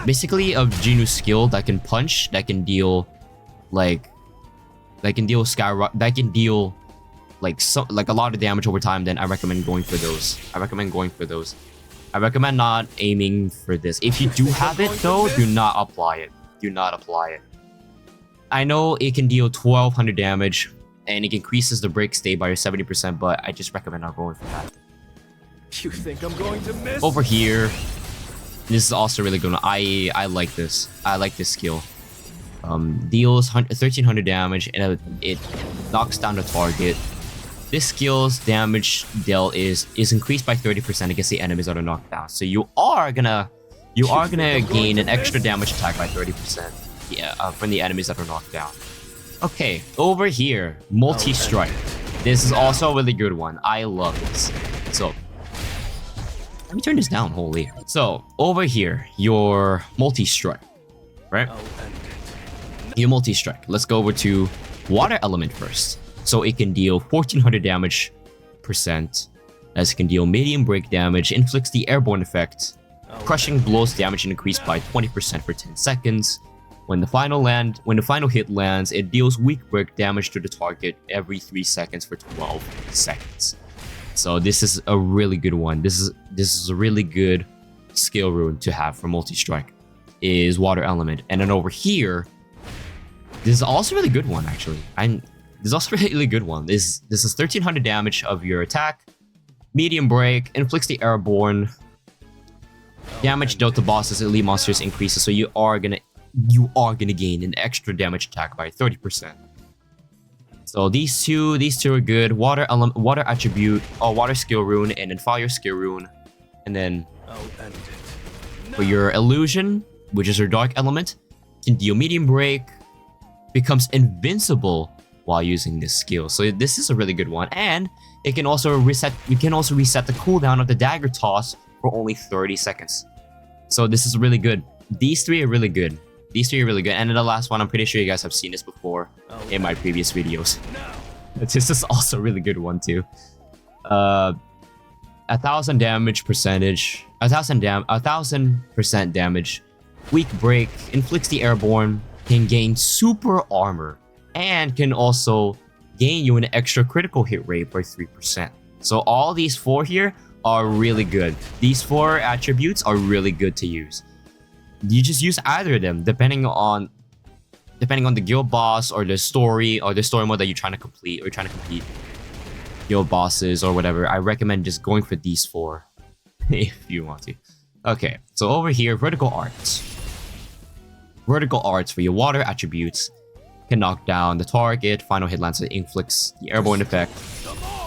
Speaker 1: basically a Genu skill that can punch, that can deal like a lot of damage over time, then I recommend going for those. I recommend not aiming for this. If you do have it though, do not apply it. I know it can deal 1200 damage and it increases the break state by 70%, but I just recommend not going for that.
Speaker 2: You think I'm going to miss?
Speaker 1: Over here, this is also really good. I like this. I like this skill. Deals 1300 damage and it knocks down the target. This skill's damage dealt is increased by 30% against the enemies that are knocked down. So you are gonna gain an extra damage attack by 30%. From the enemies that are knocked down. Okay, over here, multi-strike. This is also a really good one. I love this. So let me turn this down. Holy. So over here, your multi-strike, right? Your multi-strike. Let's go over to water element first. So it can deal 1400 damage %, as it can deal medium break damage, inflicts the airborne effect, crushing blows damage increased by 20% for 10 seconds. When the final hit lands, it deals weak break damage to the target every 3 seconds for 12 seconds. So this is a really good one. This is a really good skill rune to have for multi-strike, is water element. And then over here, this is also a really good one actually. This is also a really good one. This is 1300 damage of your attack, medium break, inflicts the airborne damage dealt to bosses, elite monsters increases, so you are gonna gain an extra damage attack by 30%. So these two are good. Water element, water attribute, water skill rune, and then fire skill rune. And then for your illusion, which is your dark element, can deal medium break, becomes invincible while using this skill. So this is a really good one, and it can also reset. We can also reset the cooldown of the Dagger Toss for only 30 seconds. So this is really good. These three are really good. And then the last one, I'm pretty sure you guys have seen this before in my previous videos. This is also a really good one too. 1,000 damage percentage, 1,000% damage. Weak break, inflicts the airborne, can gain super armor, and can also gain you an extra critical hit rate by 3%. So all these 4 here are really good. These 4 attributes are really good to use. You just use either of them depending on the guild boss or the story mode that you're trying to complete or trying to compete guild bosses or whatever. I recommend just going for these 4 if you want to. Okay, so over here, vertical arts. Vertical arts for your water attributes can knock down the target, final hit lancer inflicts the airborne effect,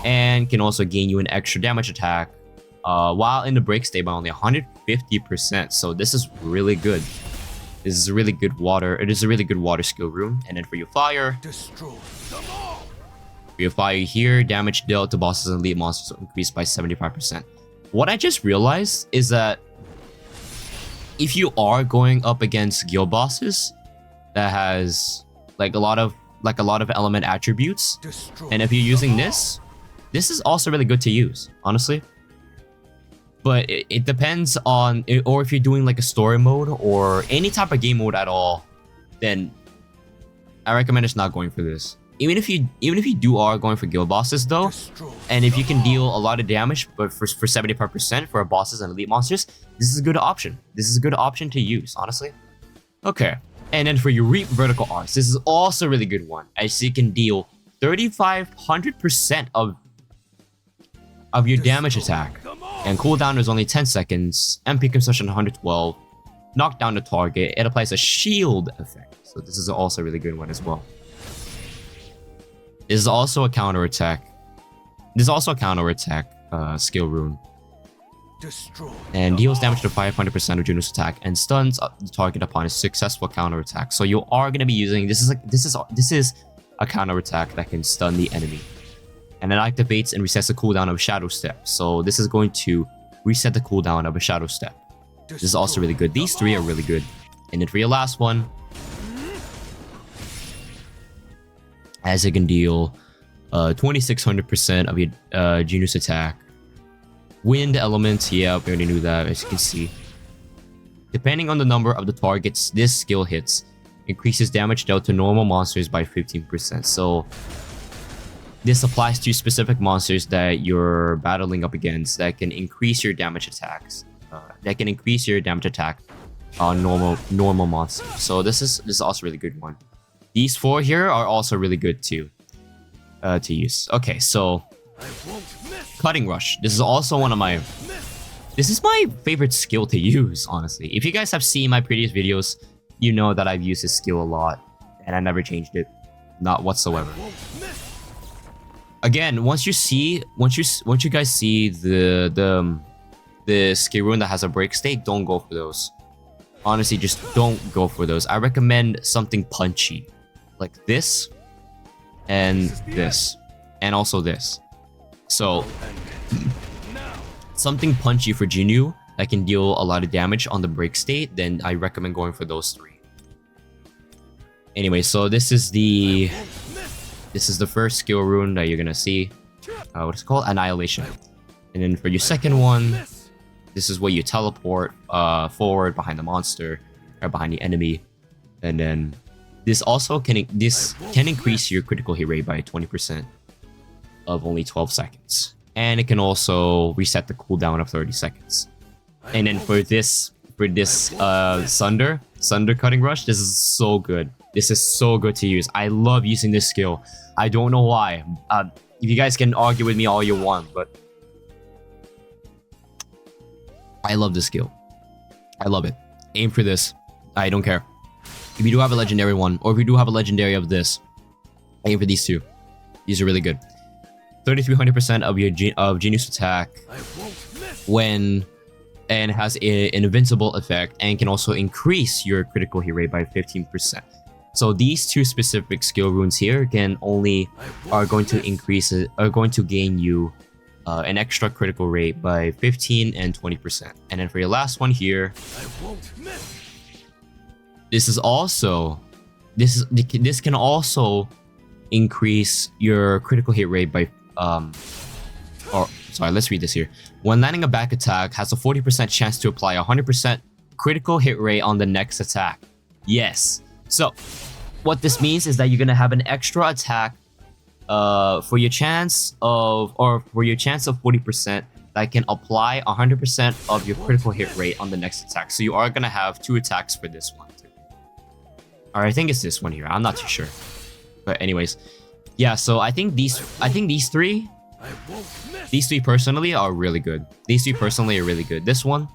Speaker 1: and can also gain you an extra damage attack while in the break state by only 150%. So this is really good. This is a really good water. It is a really good water skill room. And then for your fire, for your fire here, damage dealt to bosses and elite monsters will increase by 75%. What I just realized is that if you are going up against guild bosses that has like a lot of element attributes, and if you're using this is also really good to use, honestly. But it depends on, or if you're doing like a story mode or any type of game mode at all, then I recommend just not going for this. Even if you are going for guild bosses though, and if you can deal a lot of damage, but for 75% for bosses and elite monsters, this is a good option. This is a good option to use, honestly. Okay, and then for your reap vertical arts, this is also a really good one, as you can deal 3,500% of your damage attack, and cooldown is only 10 seconds, MP consumption 112, knock down the target, it applies a shield effect, so this is also a really good one as well. This is also a counterattack. This is also a counterattack skill rune. And deals damage to 500% of Juno's attack and stuns the target upon a successful counterattack. So you are going to be using this is a counterattack that can stun the enemy. And it activates and resets the cooldown of a shadow step. So this is going to reset the cooldown of a shadow step. This is also really good. These 3 are really good. And then for your last one, as it can deal 2,600% of your Juno's attack. Wind elements, yeah, we already knew that, as you can see. Depending on the number of the targets this skill hits, increases damage dealt to normal monsters by 15%. So this applies to specific monsters that you're battling up against that can increase your damage attacks. That can increase your damage attack on normal monsters. So this is also a really good one. These 4 here are also really good too to use. Okay, so cutting rush. This is also one of my favorite skill to use, honestly. If you guys have seen my previous videos, you know that I've used this skill a lot and I never changed it, not whatsoever. Again, once you guys see the skill rune that has a break state, don't go for those. Honestly, just don't go for those. I recommend something punchy, like this, and this, and also this. So, something punchy for Jinyu that can deal a lot of damage on the break state, then I recommend going for those 3. Anyway, so this is the first skill rune that you're gonna see. What's it called? Annihilation. And then for your second one, this is where you teleport forward behind the monster or behind the enemy. And then this can increase your critical hit rate by 20% of only 12 seconds. And it can also reset the cooldown of 30 seconds. And then for this Sunder Cutting Rush, this is so good. This is so good to use. I love using this skill. I don't know why. If you guys can argue with me all you want, but I love this skill. I love it. Aim for this. I don't care. If you do have a legendary one, or if you do have a legendary of this, aim for these 2. These are really good. 3,300% of your Genius attack and has an invincible effect and can also increase your critical hit rate by 15%. So these 2 specific skill runes here are going to gain you an extra critical rate by 15 and 20%. And then for your last one here, this can also increase your critical hit rate by sorry, let's read this here. When landing a back attack, has a 40% chance to apply 100% critical hit rate on the next attack. Yes. So, what this means is that you're gonna have an extra attack for your chance of 40% that can apply 100% of your critical hit rate on the next attack. So you are gonna have 2 attacks for this one too. Or I think it's this one here. I'm not too sure. But anyways, yeah. So I think these three personally are really good. These 3 personally are really good. This one,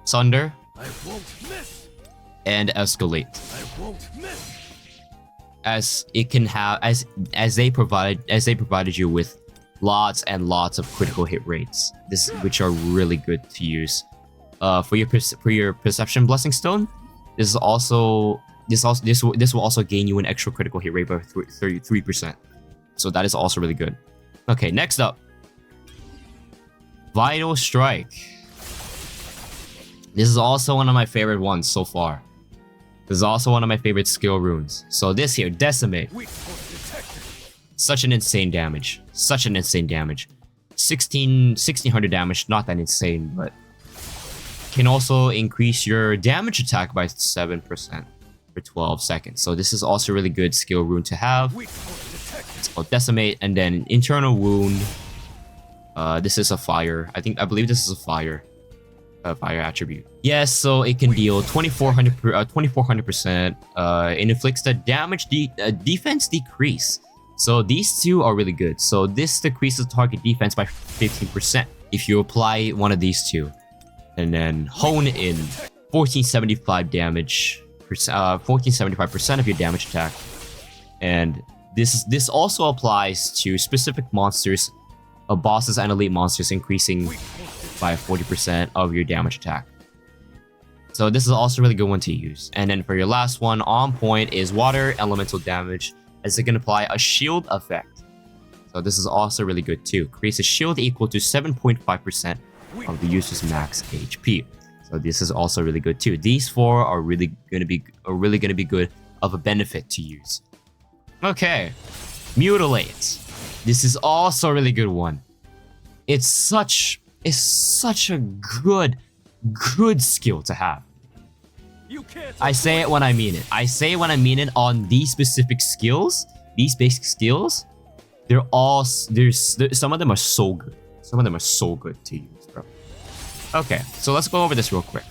Speaker 1: Sunder, and Escalate. As it can have as they provided you with lots and lots of critical hit rates, which are really good to use. For your Perception Blessing Stone, this will also gain you an extra critical hit rate by 33%. So that is also really good. Okay, next up, Vital Strike. This is also one of my favorite ones so far. This is also one of my favorite skill runes. So this here, Decimate. Such an insane damage. 1600 damage, not that insane, but can also increase your damage attack by 7% for 12 seconds. So this is also a really good skill rune to have. It's called Decimate, and then Internal Wound. This is a fire. I believe this is a fire attribute. Yes, so it can deal 2400%. It inflicts the damage defense decrease. So these 2 are really good. So this decreases target defense by 15% if you apply one of these 2. And then Hone In, 1475 damage, 1475% of your damage attack. And this also applies to specific monsters, bosses and elite monsters, increasing by 40% of your damage attack. So this is also a really good one to use. And then for your last one, On Point, is Water Elemental Damage, as it can apply a shield effect. So this is also really good too. Creates a shield equal to 7.5% of the user's max HP. So this is also really good too. These 4 are really gonna be good of a benefit to use. Okay, Mutilate. This is also a really good one. It's such a good skill to have. I say it when I mean it. On these specific skills, these basic skills. Some of them are so good. Some of them are so good to use, bro. Okay, so let's go over this real quick.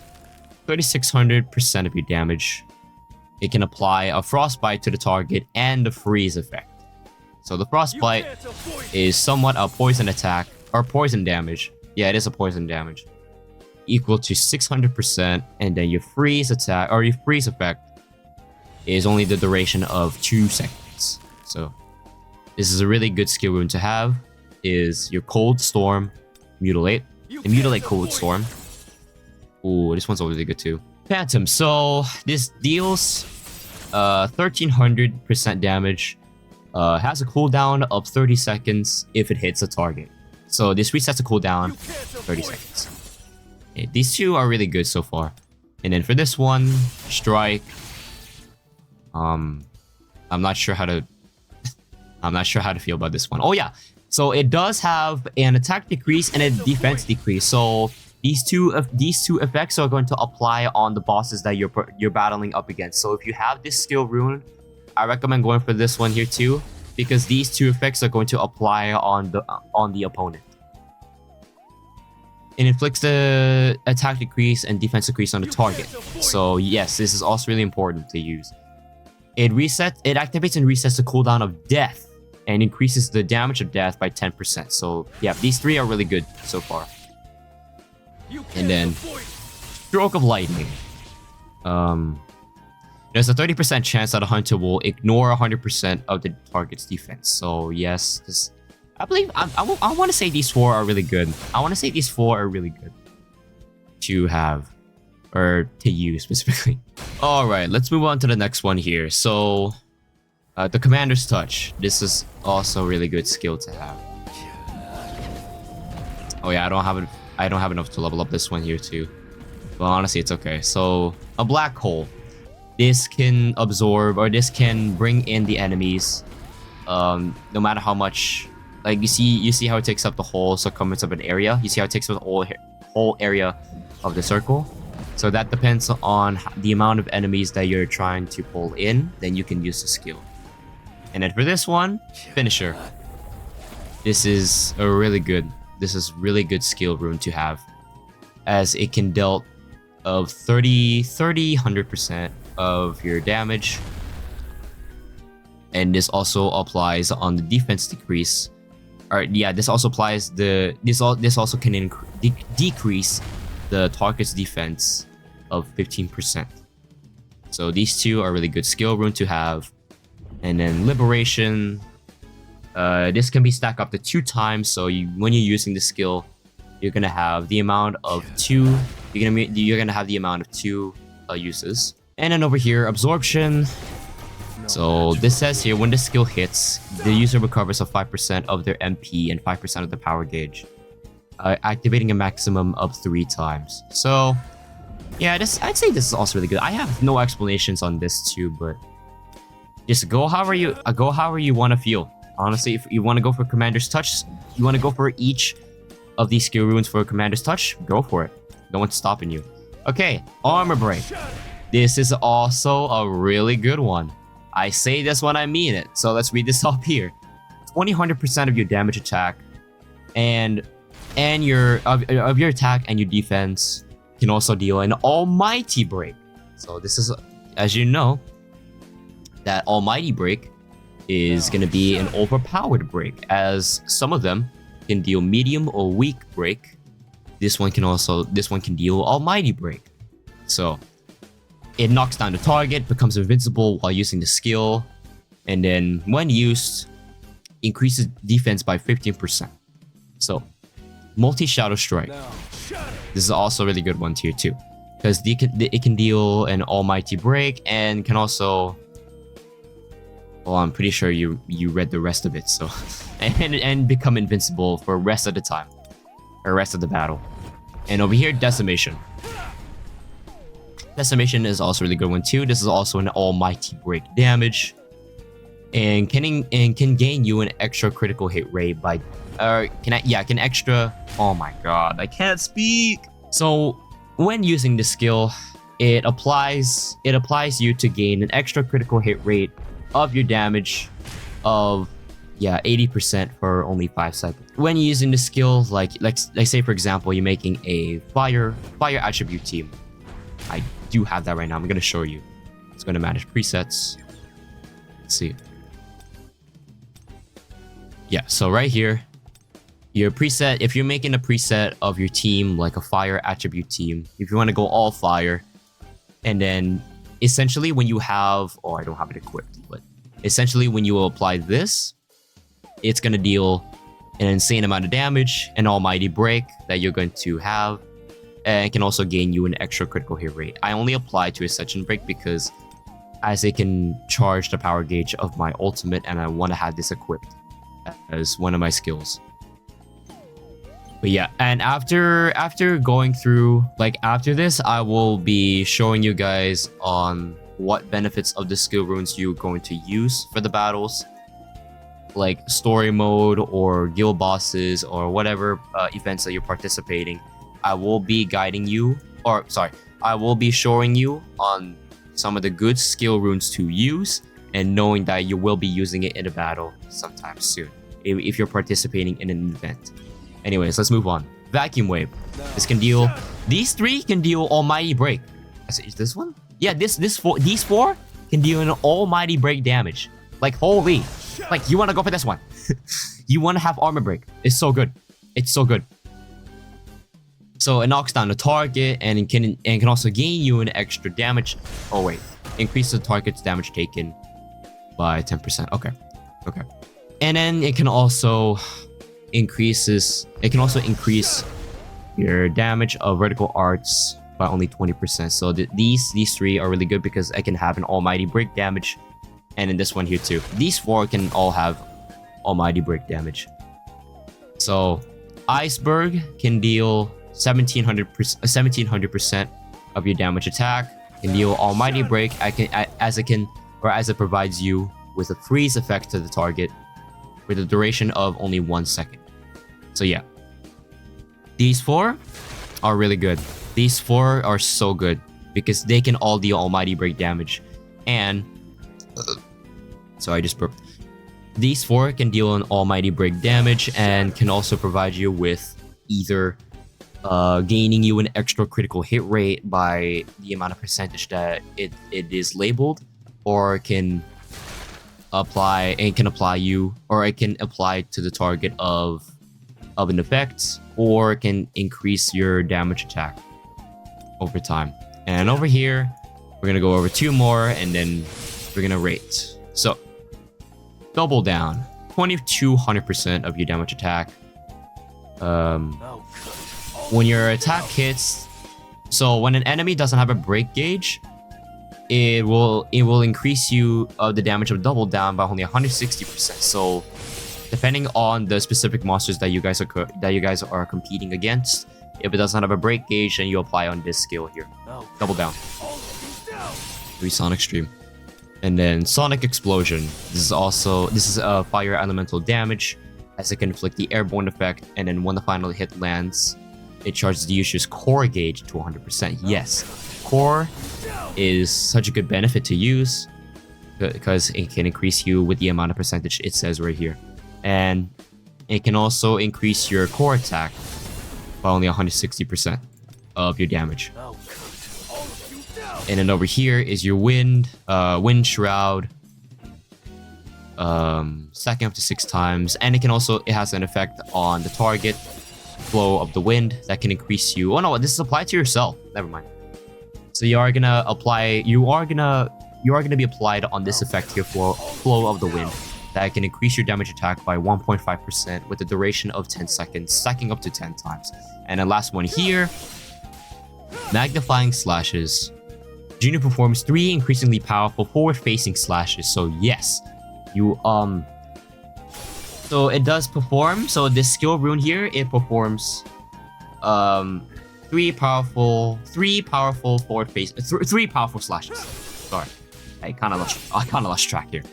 Speaker 1: 3600% of your damage. It can apply a Frostbite to the target and the Freeze effect. So the Frostbite is somewhat a poison attack, or poison damage. Yeah, it is a poison damage. Equal to 600%, and then your freeze attack, or your freeze effect, is only the duration of 2 seconds. So this is a really good skill rune to have. Is your Cold Storm, Mutilate, and Mutilate Cold Storm. Ooh, this one's really good too. Phantom. So this deals 1300% damage. Has a cooldown of 30 seconds if it hits a target. So this resets a cooldown 30 seconds. Okay, these 2 are really good so far. And then for this one, Strike. I'm not sure how to feel about this one. Oh yeah. So it does have an attack decrease and a defense decrease. So these two effects are going to apply on the bosses that you're battling up against. So if you have this skill rune, I recommend going for this one here too, because these 2 effects are going to apply on the opponent. It inflicts the attack decrease and defense decrease on the target. So yes, this is also really important to use. It activates and resets the cooldown of death and increases the damage of death by 10%. So yeah, these 3 are really good so far. And then Stroke of Lightning. There's a 30% chance that a hunter will ignore 100% of the target's defense. So yes, I want to say these 4 are really good. To have, or to use specifically. All right, let's move on to the next one here. So, the Commander's Touch. This is also a really good skill to have. Oh yeah, I don't have enough to level up this one here too. But honestly, it's okay. So, a Black Hole. This can absorb, or this can bring in the enemies, no matter how much Like you see how it takes up the whole circumference of an area. You see how it takes up the whole area of the circle. So that depends on the amount of enemies that you're trying to pull in. Then you can use the skill. And then for this one, finisher. This is a really good. This is really good skill rune to have, as it can dealt of 100% of your damage. And this also applies on the defense decrease. Or yeah, this also applies this also can decrease the target's defense of 15%. So these two are really good skill rune to have. And then liberation, this can be stacked up to 2 times. So when you're using the skill, you're gonna have the amount of 2. You're gonna have the amount of 2 uses. And then over here, absorption. So this says here, when the skill hits, the user recovers of 5% of their MP and 5% of the power gauge, activating a maximum of 3 times. So yeah, I'd say this is also really good. I have no explanations on this too, but just go however you want to feel. Honestly, if you want to go for Commander's Touch, you want to go for each of these skill runes for Commander's Touch, go for it. No one's stopping you. Okay, Armor Break. This is also a really good one. I say this when I mean it. So let's read this up here. 100% of your damage attack and your attack and your defense can also deal an Almighty Break. So this is, as you know, that Almighty Break is going to be an overpowered break, as some of them can deal medium or weak break. This one can deal Almighty Break. So it knocks down the target, becomes invincible while using the skill, and then when used, increases defense by 15%. So, multi-shadow strike. This is also a really good one tier 2, because it can deal an Almighty Break and can also, well, I'm pretty sure you read the rest of it, so and become invincible for the rest of the time, or rest of the battle. And over here, decimation. Decimation is also a really good one too. This is also an Almighty Break damage, and can gain you an extra critical hit rate by can extra. Oh my god, I can't speak. So when using the skill, it applies you to gain an extra critical hit rate of your damage of 80% for only 5 seconds. When using the skill, like say for example, you're making a fire attribute team. I do have that right now. I'm going to show you. It's going to manage presets. Let's see. Yeah, so right here, your preset, if you're making a preset of your team, like a fire attribute team, if you want to go all fire, and then essentially when you have, oh, I don't have it equipped, but essentially when you apply this, it's going to deal an insane amount of damage, an Almighty Break that you're going to have, and it can also gain you an extra critical hit rate. I only apply to Ascension Break because as it can charge the power gauge of my ultimate, and I want to have this equipped as one of my skills. But yeah, and after going through, like after this, I will be showing you guys on what benefits of the skill runes you're going to use for the battles, like story mode or guild bosses or whatever events that you're participating. I will be guiding you, or sorry, I will be showing you on some of the good skill runes to use, and knowing that you will be using it in a battle sometime soon if you're participating in an event. Anyways, let's move on. Vacuum Wave. This can deal, these 3 can deal Almighty Break. Is this one? Yeah, these 4 can deal an Almighty Break damage. Like holy, like you want to go for this one. You want to have Armor Break. It's so good. It's so good. So it knocks down the target, and it can also gain you an extra damage. Oh wait, increase the target's damage taken by 10%. Okay. And then it can also increase your damage of vertical arts by only 20%. So these 3 are really good because I can have an Almighty Break damage, and in this one here too. These 4 can all have Almighty Break damage. So Iceberg can deal 1700% of your damage attack, can deal Almighty Break as it provides you with a freeze effect to the target, with a duration of only 1 second. So yeah, these 4 are really good. These 4 are so good because they can all deal almighty break damage. And so I just burped. These 4 can deal an almighty break damage and can also provide you with either gaining you an extra critical hit rate by the amount of percentage that it is labeled, or can apply you, or it can apply to the target of an effect, or can increase your damage attack over time. And over here, we're gonna go over 2 more, and then we're gonna rate. So, double down, 2200% of your damage attack. When your attack hits, so when an enemy doesn't have a break gauge, it will increase you the damage of double down by only 160%. So, depending on the specific monsters that you guys are competing against, if it doesn't have a break gauge, then you apply on this skill here, double down. 3 Sonic Stream. And then Sonic Explosion. This is a fire elemental damage, as it can inflict the airborne effect, and then when the final hit lands, it charges the user's core gauge to 100%. Yes, core is such a good benefit to use because it can increase you with the amount of percentage it says right here. And it can also increase your core attack by only 160% of your damage. And then over here is your wind shroud, stacking up to 6 times, and it has an effect on the target flow of the wind that can increase you. Oh no, this is applied to yourself. Never mind. So you are gonna be applied on this effect here, flow of the wind, that can increase your damage attack by 1.5% with a duration of 10 seconds, stacking up to 10 times. And the last one here, magnifying slashes. Junior performs 3 increasingly powerful forward-facing slashes. So yes, so it does perform. So this skill rune here, it performs 3 powerful slashes. Sorry, I kind of lost track here.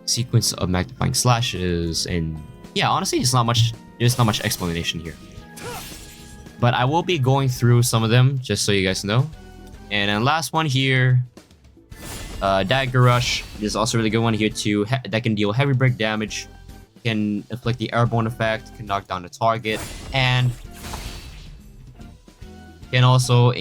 Speaker 1: Sequence of magnifying slashes, and yeah, honestly, there's not much explanation here. But I will be going through some of them just so you guys know. And then last one here, Dagger Rush. This is also a really good one here too. That can deal heavy break damage, can inflict the airborne effect, can knock down the target, and can also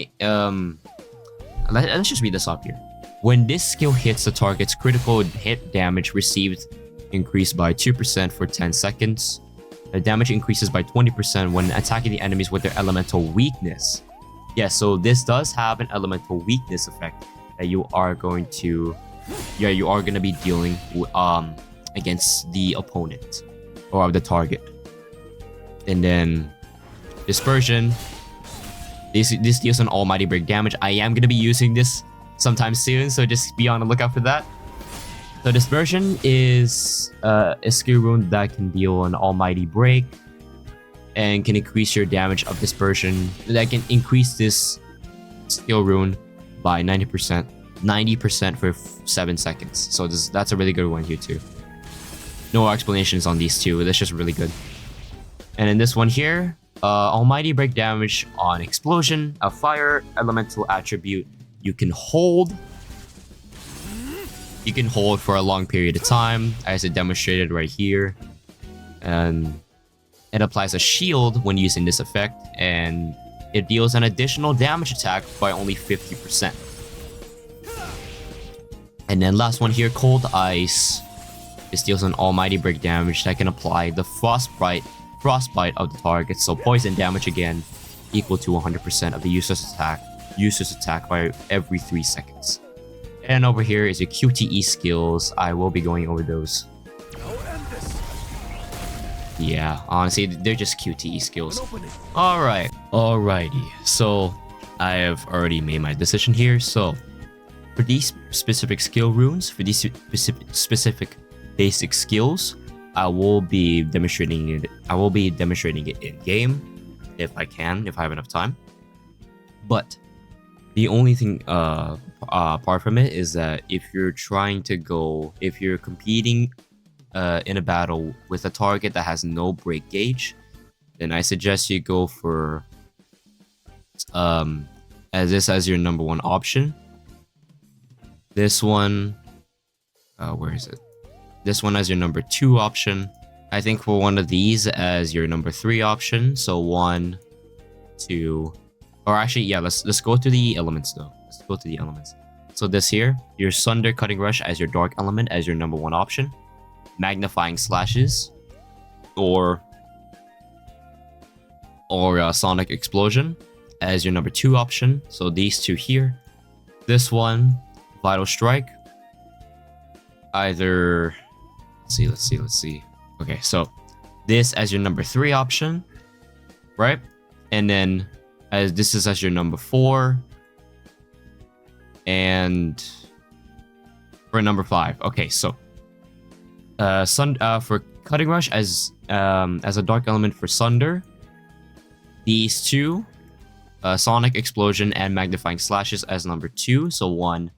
Speaker 1: let's just read this up here. When this skill hits, the target's critical hit damage received increased by 2% for 10 seconds. The damage increases by 20% when attacking the enemies with their elemental weakness. Yeah, so this does have an elemental weakness effect that you are going to be dealing against the opponent or the target. And then dispersion. This deals an almighty break damage. I am gonna be using this sometime soon, so just be on the lookout for that. So dispersion is a skill rune that can deal an almighty break and can increase your damage of dispersion. That can increase this skill rune by 90% for 7 seconds. So that's a really good one here too. No explanations on these two. That's just really good. And in this one here, almighty break damage on explosion, a fire elemental attribute. You can hold for a long period of time, as it demonstrated right here. And it applies a shield when using this effect, and it deals an additional damage attack by only 50%. And then last one here, Cold Ice. This deals an almighty break damage that can apply the frostbite of the target, so poison damage again, equal to 100% of the user's attack by every 3 seconds. And over here is your QTE skills. I will be going over those. Yeah, honestly, they're just QTE skills. Alrighty. So I have already made my decision here. So for these specific skill runes, for these specific basic skills, I will be demonstrating it. in game if I have enough time. But The only thing apart from it is that if you're competing in a battle with a target that has no break gauge, then I suggest you go for as your number one option. This one, where is it? This one as your number two option. I think for one of these as your number three option. So 1, 2, or actually, yeah, let's go to the elements though. Let's go to the elements. So this here, your Sunder Cutting Rush as your dark element as your number one option. Magnifying Slashes, or Sonic Explosion as your number two option. So these two here. This one, Vital Strike. Either, let's see. Okay, so this as your number three option, right? And then this is as your number four, and for number five. Okay, so for Cutting Rush as a dark element for Sunder. These two, Sonic Explosion and Magnifying Slashes as number two. So one,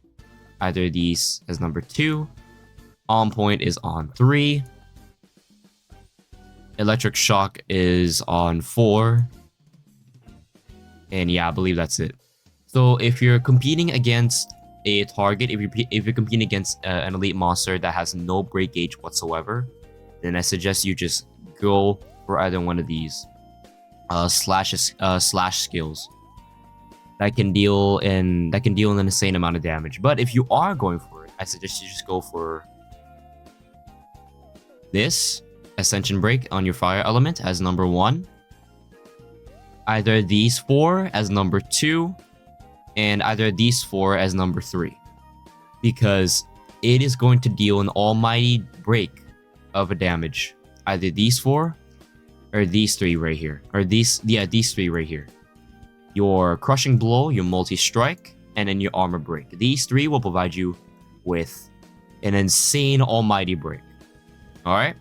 Speaker 1: either these as number two. On Point is on 3. Electric Shock is on 4. And yeah, I believe that's it. So if you're competing against a target, if you're competing against an elite monster that has no break gauge whatsoever, then I suggest you just go for either one of these slash skills that can deal an insane amount of damage. But if you are going for it, I suggest you just go for this Ascension Break on your fire element as number 1. Either these 4 as number 2, and either these 4 as number 3, because it is going to deal an almighty break of a damage. Either these 4 or these 3 right here, or these 3 right here. Your Crushing Blow, your Multi-Strike, and then your Armor Break. These 3 will provide you with an insane almighty break. Alright?